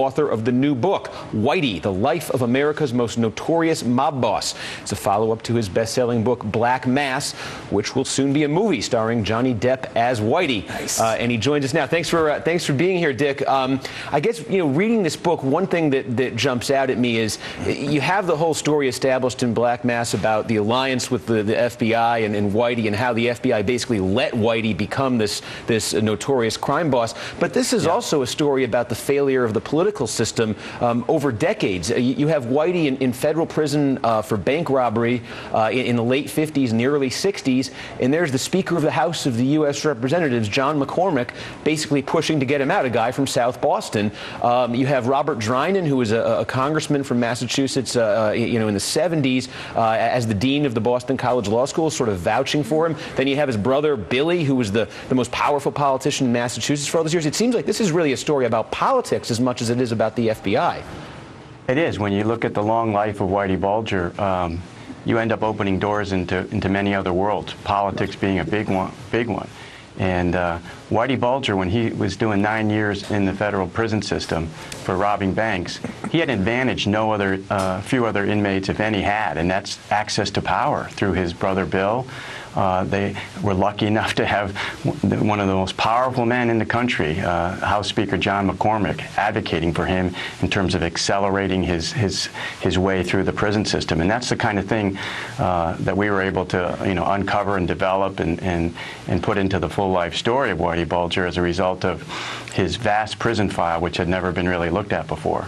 author of the new book, Whitey, The Life of America's Most Notorious Mob Boss. It's a follow-up to his best-selling book, Black Mass, which will soon be a movie starring Johnny Depp as Whitey. Nice. And he joins us now. Thanks for being here, Dick. I guess, reading this book, one thing that jumps out at me is you have the whole story established in Black Mass about the alliance with the FBI and Whitey, and how the FBI basically let Whitey become this notorious crime boss. But this is also a story about the failure of the political system over decades. You have Whitey in federal prison for bank robbery in the late 50s and the early 60s, and there's the Speaker of the House of the U.S. Representatives, John McCormick, basically pushing to get him out, a guy from South Boston. You have Robert Drinan, who was a congressman from Massachusetts in the 70s as the dean of the Boston College Law School, sort of vouching for him. Then you have his brother, Billy, who was the most powerful politician in Massachusetts for all those years. It seems like this is really a story about politics as much as it is about the FBI. It is. When you look at the long life of Whitey Bulger, you end up opening doors into many other worlds, politics being a big one. And Whitey Bulger, when he was doing 9 years in the federal prison system for robbing banks, he had an advantage few other inmates, if any, had, and that's access to power through his brother Bill. They were lucky enough to have one of the most powerful men in the country, House Speaker John McCormick, advocating for him in terms of accelerating his way through the prison system. And that's the kind of thing that we were able to uncover and develop and put into the full life story of Whitey Bulger as a result of his vast prison file, which had never been really looked at before.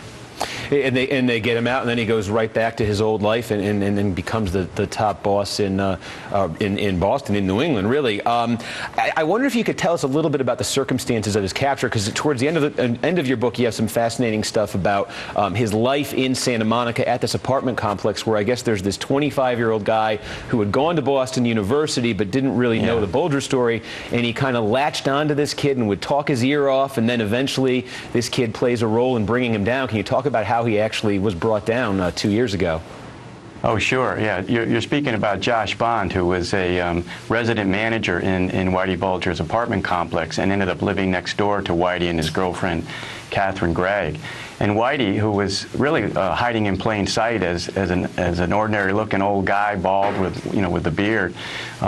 And they get him out, and then he goes right back to his old life and becomes the top boss in Boston, in New England, really. I wonder if you could tell us a little bit about the circumstances of his capture, because towards the end of your book, you have some fascinating stuff about his life in Santa Monica at this apartment complex, where I guess there's this 25-year-old guy who had gone to Boston University but didn't really know the Bulger story, and he kind of latched onto this kid and would talk his ear off, and then eventually this kid plays a role in bringing him down. Can you talk about how he actually was brought down 2 years ago? Oh, sure, yeah. You're speaking about Josh Bond, who was a resident manager in Whitey Bulger's apartment complex and ended up living next door to Whitey and his girlfriend, Catherine Gregg. And Whitey, who was really hiding in plain sight as an ordinary-looking old guy, bald with a beard,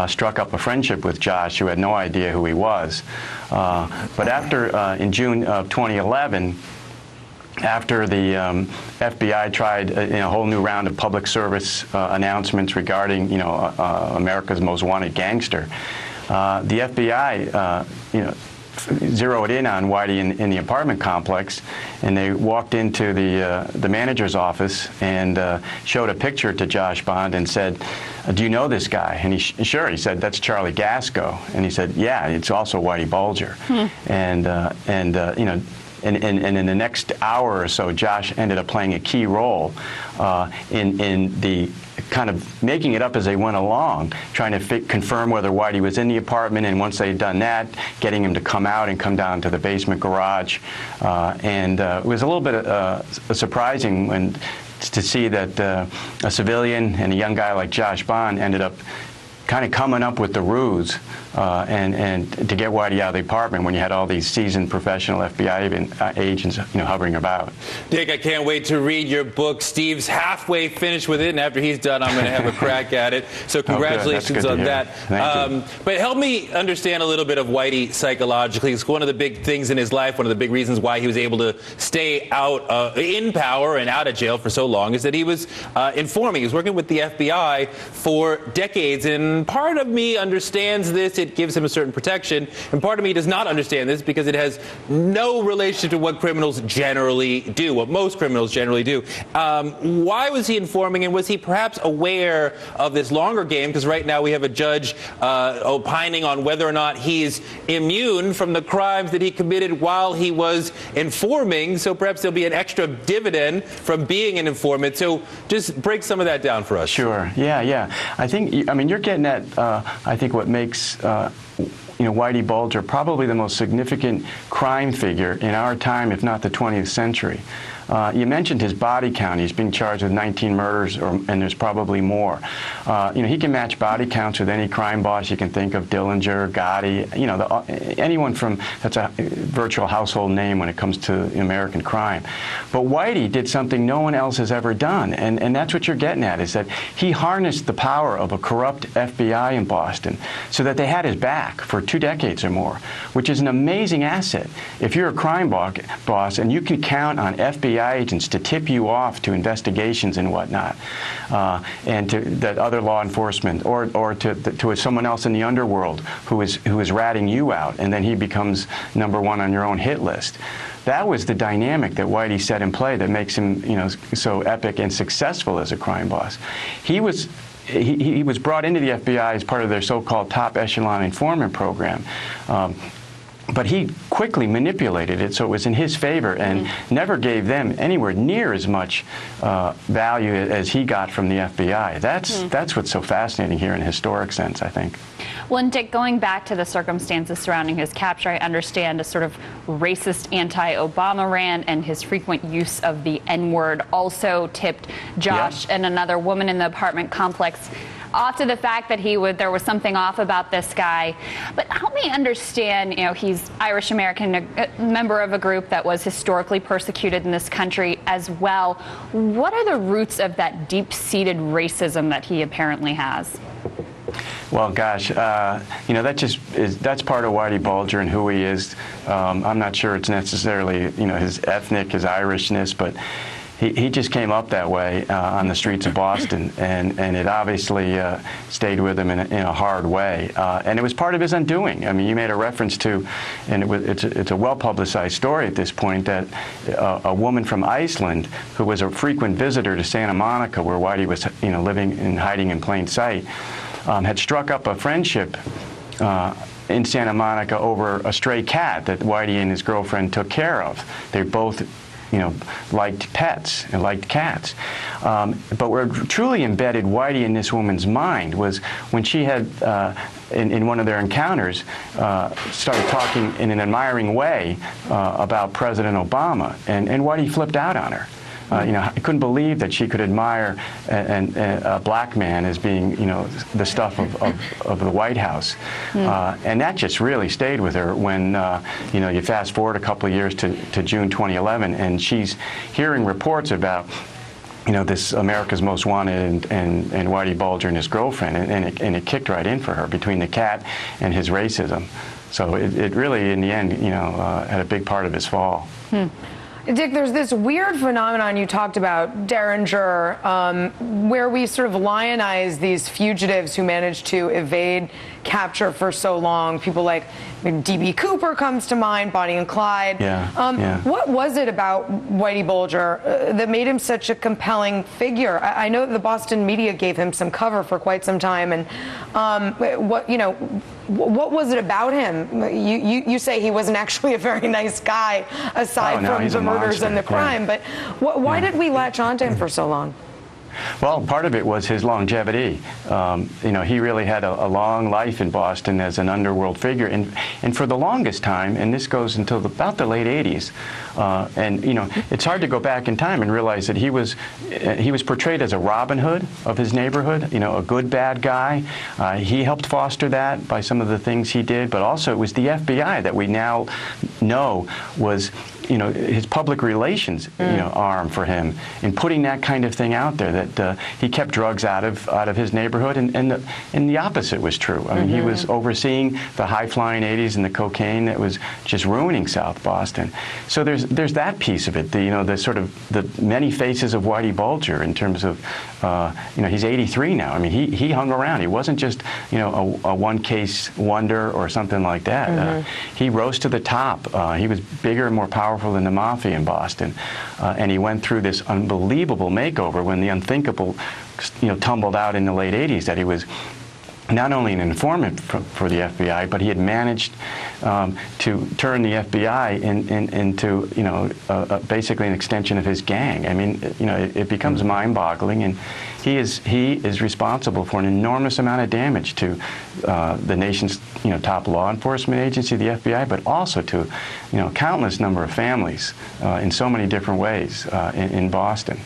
struck up a friendship with Josh, who had no idea who he was. But after, in June of 2011, after the FBI tried a whole new round of public service announcements regarding, America's most wanted gangster, the FBI, zeroed in on Whitey in the apartment complex, and they walked into the manager's office and showed a picture to Josh Bond and said, "Do you know this guy?" And he said, "That's Charlie Gasco." And he said, "Yeah, it's also Whitey Bulger." And in the next hour or so, Josh ended up playing a key role in the kind of making it up as they went along, trying to confirm whether Whitey was in the apartment, and once they'd done that, getting him to come out and come down to the basement garage. It was a little bit surprising to see that a civilian and a young guy like Josh Bond ended up kind of coming up with the ruse and to get Whitey out of the apartment when you had all these seasoned professional FBI agents hovering about. Dick, I can't wait to read your book. Steve's halfway finished with it, and after he's done, I'm going to have a crack at it. So congratulations on that. Thank you. But help me understand a little bit of Whitey psychologically. It's one of the big things in his life, one of the big reasons why he was able to stay out in power and out of jail for so long, is that he was informing. He was working with the FBI for decades, and part of me understands this. It gives him a certain protection, and part of me does not understand this because it has no relation to what criminals generally do, what most criminals generally do. Why was he informing, and was he perhaps aware of this longer game? Because right now we have a judge opining on whether or not he's immune from the crimes that he committed while he was informing, so perhaps there'll be an extra dividend from being an informant. So just break some of that down for us. Sure, yeah. I mean, you're getting at, I think, what makes Whitey Bulger probably the most significant crime figure in our time, if not the 20th century. You mentioned his body count. He's being charged with 19 murders, and there's probably more. He can match body counts with any crime boss you can think of: Dillinger, Gotti, anyone that's a virtual household name when it comes to American crime. But Whitey did something no one else has ever done, and that's what you're getting at, is that he harnessed the power of a corrupt FBI in Boston so that they had his back for 2 decades or more, which is an amazing asset. If you're a crime boss and you can count on FBI agents to tip you off to investigations and whatnot, and to that other law enforcement, or to someone else in the underworld who is ratting you out, and then he becomes #1 on your own hit list. That was the dynamic that Whitey set in play that makes him, so epic and successful as a crime boss. He was brought into the FBI as part of their so-called top echelon informant program. But he quickly manipulated it so it was in his favor, and never gave them anywhere near as much value as he got from the FBI. That's what's so fascinating here in a historic sense, I think. Well, and Dick, going back to the circumstances surrounding his capture, I understand a sort of racist anti-Obama rant and his frequent use of the N-word also tipped Josh and another woman in the apartment complex off to the fact that there was something off about this guy. But help me understand, he's Irish American, a member of a group that was historically persecuted in this country as well. What are the roots of that deep-seated racism that he apparently has? Well, gosh, that's part of Whitey Bulger and who he is. I'm not sure it's necessarily, his Irishness, but he just came up that way on the streets of Boston, and it obviously stayed with him in a hard way. And it was part of his undoing. I mean, you made a reference to, and it's a well-publicized story at this point, that a woman from Iceland who was a frequent visitor to Santa Monica, where Whitey was, living and hiding in plain sight, had struck up a friendship in Santa Monica over a stray cat that Whitey and his girlfriend took care of. They both liked pets and liked cats. But what truly embedded Whitey in this woman's mind was when she had, in one of their encounters, started talking in an admiring way about President Obama, and Whitey flipped out on her. I couldn't believe that she could admire a black man as being, the stuff of the White House. And that just really stayed with her when, you fast forward a couple of years to June 2011, and she's hearing reports about, this America's Most Wanted and Whitey Bulger and his girlfriend, and it kicked right in for her between the cat and his racism. So it really, in the end, had a big part of his fall. Dick, there's this weird phenomenon you talked about, Derringer, where we sort of lionize these fugitives who manage to evade capture for so long. People like D.B. Cooper comes to mind, Bonnie and Clyde. What was it about Whitey Bulger that made him such a compelling figure? I know that the Boston media gave him some cover for quite some time, and what was it about him? You say he wasn't actually a very nice guy, aside from the murders and the crime, but why did we latch onto him for so long? Well, part of it was his longevity. He really had a long life in Boston as an underworld figure, and for the longest time, and this goes until about the late 80s, it's hard to go back in time and realize that he was portrayed as a Robin Hood of his neighborhood, a good bad guy. He helped foster that by some of the things he did, but also it was the FBI that we now know was his public relations, arm for him in putting that kind of thing out there, that he kept drugs out of his neighborhood, and the opposite was true. I mean, he was overseeing the high-flying 80s and the cocaine that was just ruining South Boston. So there's that piece of it, the sort of the many faces of Whitey Bulger in terms of, he's 83 now. I mean, he hung around. He wasn't just, a one-case wonder or something like that. He rose to the top. He was bigger and more powerful than the mafia in Boston, and he went through this unbelievable makeover when the unthinkable, tumbled out in the late 80s, that he was not only an informant for the FBI, but he had managed to turn the FBI into, basically an extension of his gang. I mean, it becomes mind-boggling, and he is responsible for an enormous amount of damage to the nation's, top law enforcement agency, the FBI, but also to, countless number of families in so many different ways in Boston.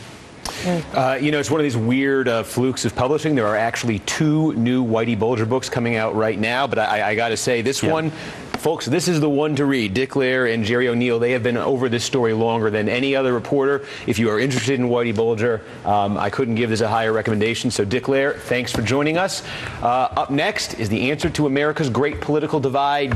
It's one of these weird flukes of publishing. There are actually 2 new Whitey Bulger books coming out right now, but I got to say, this one, folks, this is the one to read. Dick Lair and Jerry O'Neill, they have been over this story longer than any other reporter. If you are interested in Whitey Bulger, I couldn't give this a higher recommendation. So, Dick Lair, thanks for joining us. Up next is the answer to America's great political divide.